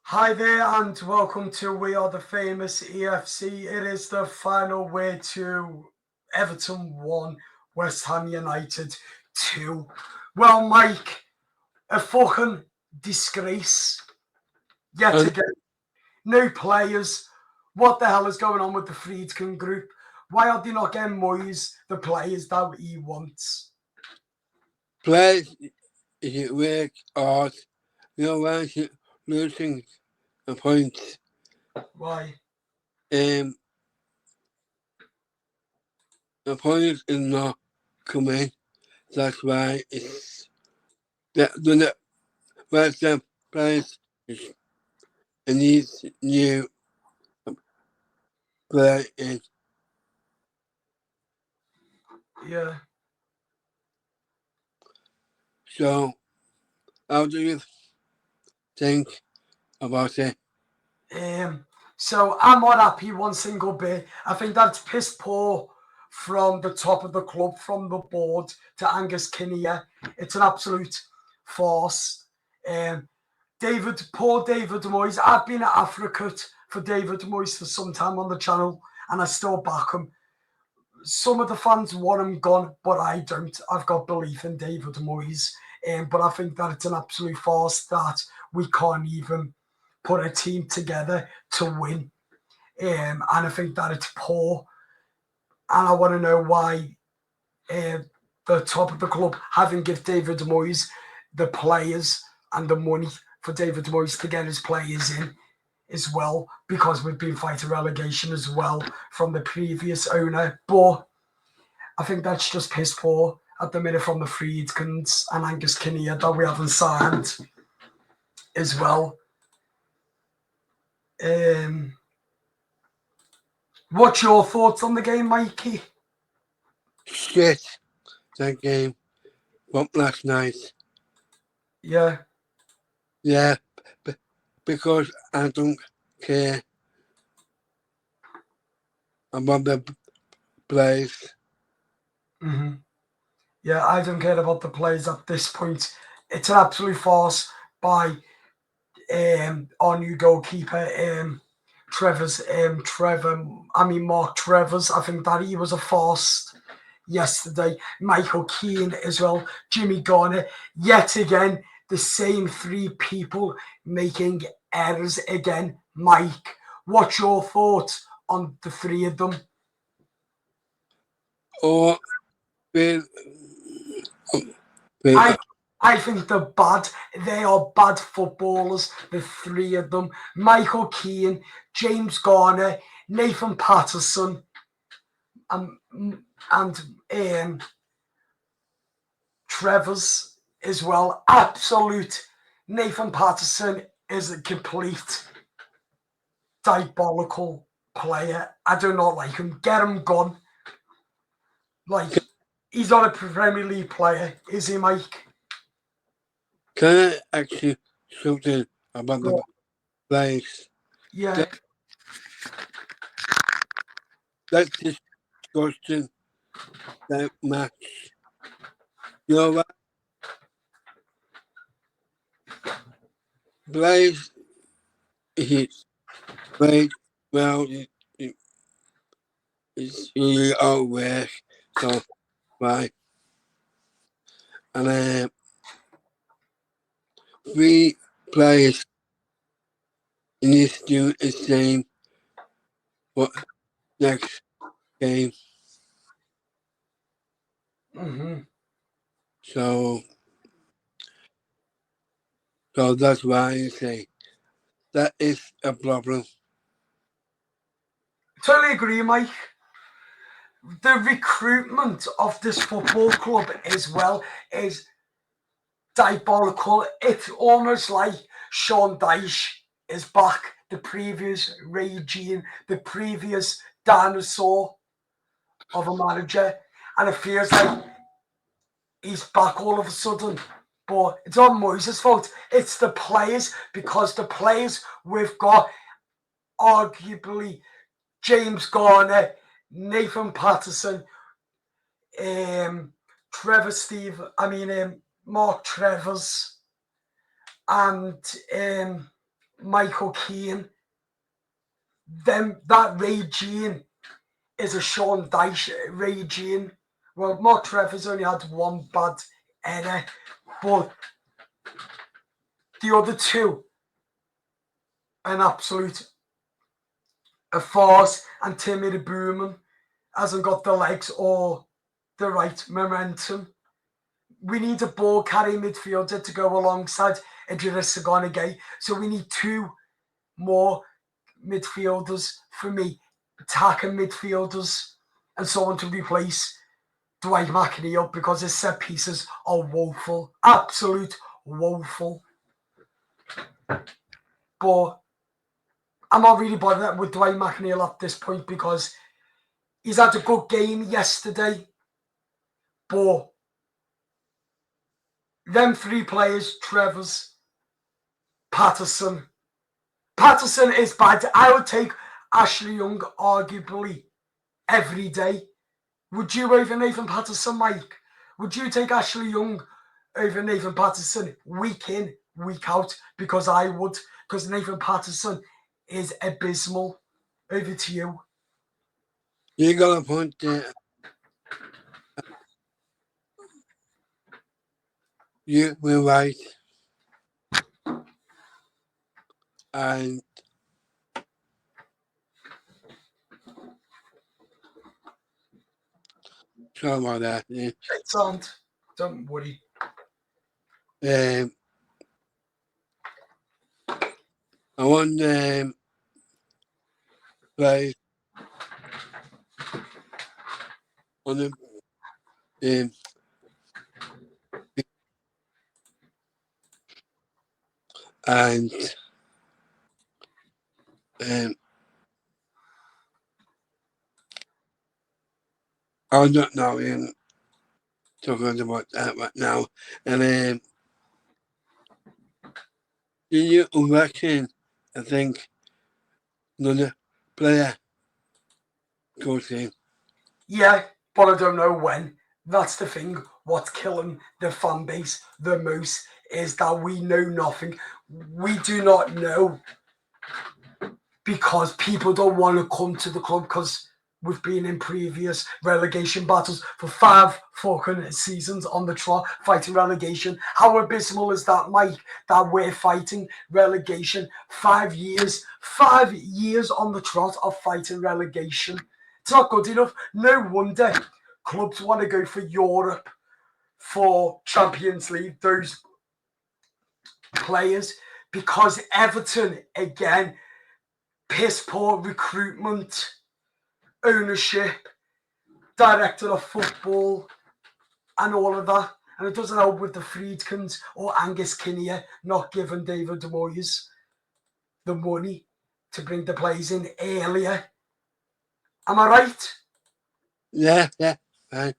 Hi there and welcome to We Are the Famous EFC. It is the final way to Everton 1, West Ham United 2. Well, Mike, a fucking disgrace. Yet And again, no players. What the hell is going on with the Friedkin group? Why are they not getting Moyes the players that he wants? players is work hard. You know losing a point. Why? The point is not coming. That's why it's the West Ham players is it needs new players. Yeah. So how do you think about it? So I'm not happy one single bit. I think that's piss poor from the top of the club, from the board to Angus Kinnear. It's an absolute farce. Um, poor David Moyes. I've been an advocate for David Moyes for some time on the channel, and I still back him. Some of the fans want him gone, but I don't. I've got belief in David Moyes, but I think that it's an absolute farce that we can't even put a team together to win. And I think that it's poor. And I want to know why the top of the club haven't given David Moyes the players and the money for David Moyes to get his players in as well, because we've been fighting relegation as well from the previous owner. But I think that's just piss poor at the minute from the Friedkins and Angus Kinnear that we haven't signed as well. What's your thoughts on the game, Mikey? Shit, that game from last night. Yeah. Yeah, because I don't care about the players. Mm-hmm. Yeah, I don't care about the players at this point. It's an absolute farce by our new goalkeeper, Mark Trevors. I think that he was a farce yesterday. Michael Keane as well, Jimmy Garner. Yet again, the same three people making errors again. Mike, what's your thoughts on the three of them? Or with, I with I think they're bad. They are bad footballers, the three of them. Michael Keane, James Garner, Nathan Patterson, and Trevor's as well. Absolute. Nathan Patterson is a complete diabolical player. I do not like him. Get him gone. Like, he's not a Premier League player, is he, Mike? can I ask you something about Go the on. players? Yeah. That, that's disgusting. That match. You know what? Players is played well. It's really all work. So right. And three players need to do the same for next game. Mm-hmm. So so that's why I say that is a problem. Totally agree, Mike. The recruitment of this football club as well is diabolical. It's almost like Sean Dyche is back, the previous regime, the previous dinosaur of a manager, and it feels like he's back all of a sudden. But it's not Moyes' fault. It's the players, because the players we've got, arguably James Garner, Nathan Patterson, Trevor Steve, Mark Trevors, and Michael Keane. That regime is a Sean Dyche regime. Well, Mark Trevor's only had one bad error, but the other two, an absolute a farce. And Timmy the Booman hasn't got the legs or the right momentum. We need a ball carrying midfielder to go alongside Idrissa Gana Gueye. So we need two more midfielders for me, attacking midfielders, and someone to replace Dwight McNeil because his set pieces are woeful, absolute woeful. But I'm not really bothered with Dwight McNeil at this point because he's had a good game yesterday, but them three players, Trevor's, Patterson is bad. I would take Ashley Young arguably every day. Would you over Nathan Patterson, Mike? Would you take Ashley Young over Nathan Patterson week in, week out? Because I would, because Nathan Patterson is abysmal. Over to you. You got a point there. You were right. And sorry about that. Don't worry. I want play on the and I don't know talking about that right now. And do you reckon, I think, another player goes in? Yeah, but I don't know when. That's the thing. What's killing the fan base the most is that we know nothing. We do not know because people don't want to come to the club because we've been in previous relegation battles for 5 fucking seasons on the trot fighting relegation. How abysmal is that, Mike, that we're fighting relegation 5 years? 5 years on the trot of fighting relegation. It's not good enough. No wonder clubs want to go for Europe, for Champions League, those players, because Everton, again, piss poor recruitment, ownership, director of football, and all of that. And it doesn't help with the Friedkins or Angus Kinnear not giving David Moyes the money to bring the players in earlier. Am I right? Yeah, right.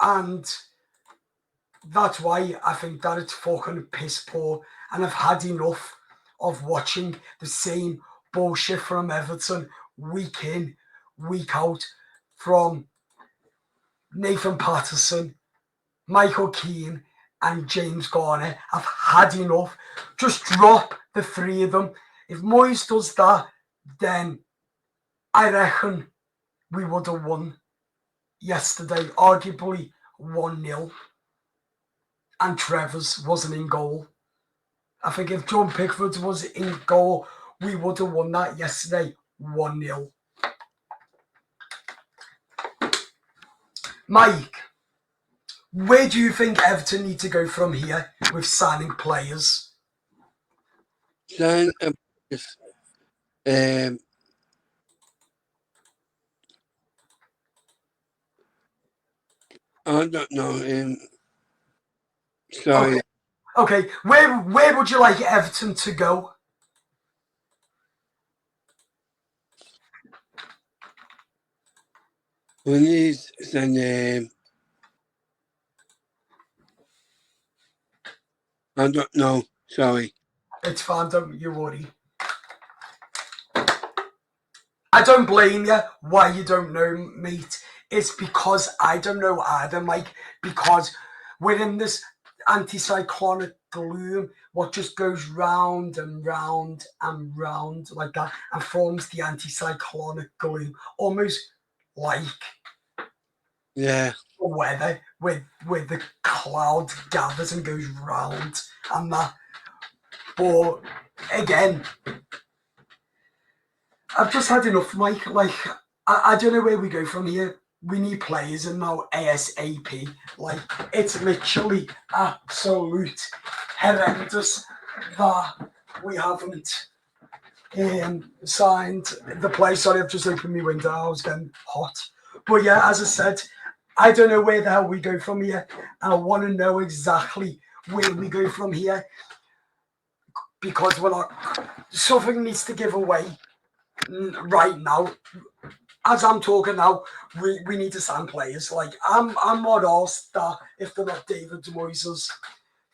And that's why I think that it's fucking piss poor. And I've had enough of watching the same bullshit from Everton week in, week out, from Nathan Patterson, Michael Keane, and James Garner. I've had enough. Just drop the three of them. If Moyes does that, then I reckon we would have won yesterday, arguably 1-0. And Trevor's wasn't in goal. I think if John Pickford was in goal, we would have won that yesterday 1-0. Mike, where do you think Everton need to go from here with signing players? Sign I don't know. Sorry. Okay. Where would you like Everton to go? We need some I don't know. Sorry. It's fine, don't you worry. I don't blame you why you don't know, mate. It's because I don't know either, Mike, because we're in this anticyclonic gloom, what just goes round and round and round like that and forms the anticyclonic gloom, almost like Yeah. the weather with the cloud gathers and goes round and that. But again, I've just had enough, Mike. Like, I don't know where we go from here. We need players and now ASAP. Like, it's literally absolute horrendous that we haven't signed the play. Sorry, I've just opened my window. I was getting hot. But yeah, as I said, I don't know where the hell we go from here. And I want to know exactly where we go from here. Because we're not... Something needs to give away right now. As I'm talking now, we need to sign players. Like, I'm not asked that if they're not David Moyes'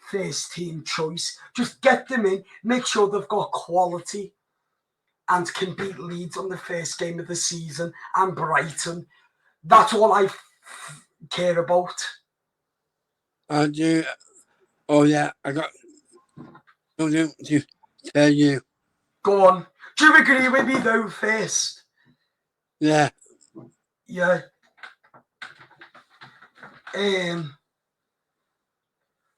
first team choice. Just get them in, make sure they've got quality and can beat Leeds on the first game of the season and Brighton. That's all I care about. I do. Oh, yeah, I got something to tell you. Go on. Do you agree with me, though, first? Yeah. Yeah.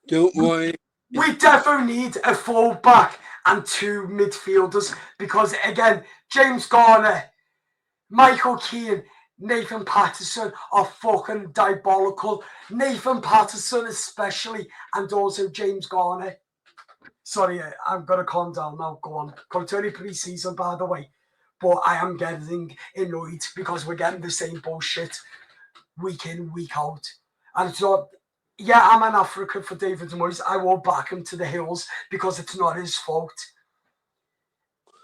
Don't worry. We definitely need a full-back and two midfielders because, again, James Garner, Michael Keane, Nathan Patterson are fucking diabolical. Nathan Patterson especially, and also James Garner. Sorry, I've got to calm down now. Go on. It's only pre-season, by the way. But I am getting annoyed because we're getting the same bullshit week in, week out. And it's not... Yeah, I'm an African for David Moyes. I will back him to the hills because it's not his fault.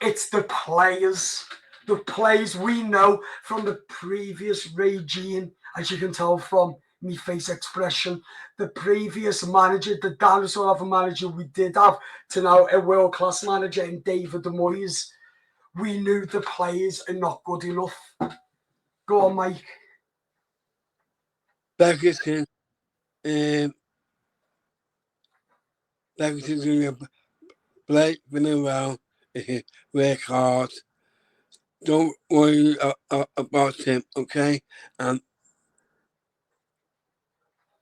It's the players. The players we know from the previous regime, as you can tell from me face expression, the previous manager, the dinosaur of a manager we did have, to now a world-class manager in David Moyes. We knew the players are not good enough. Go on, Mike. Ferguson, Ferguson's going to play really well, work hard. Don't worry about him, okay?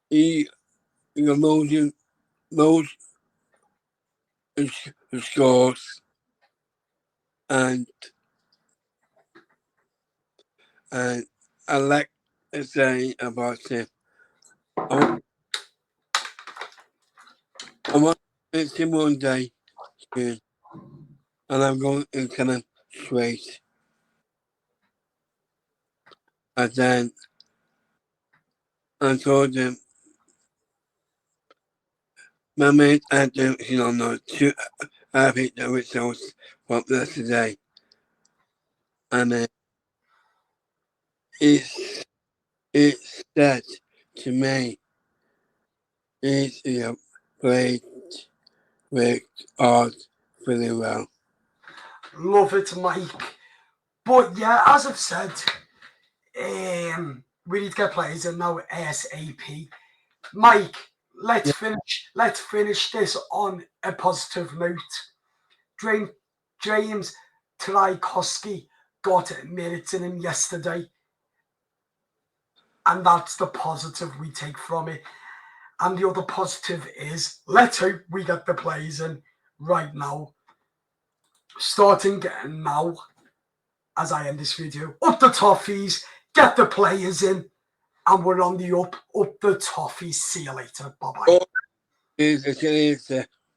He loads of scores, and I like to say about him. I want to meet him one day soon, and I'm going to tell him straight. And then I told him, my mate, I don't know, too happy the results from yesterday. And it's said to me, it's played worked hard really well. Love it, Mike. But yeah, as I've said, we need to get players in now ASAP. Mike, let's finish this on a positive note. James Tchaikovsky got minutes in him yesterday. And that's the positive we take from it. And the other positive is, let's hope we get the players in right now. Starting now, as I end this video. Up the toffees, get the players in, and we're on the up the toffees. See you later. Bye-bye. See you later.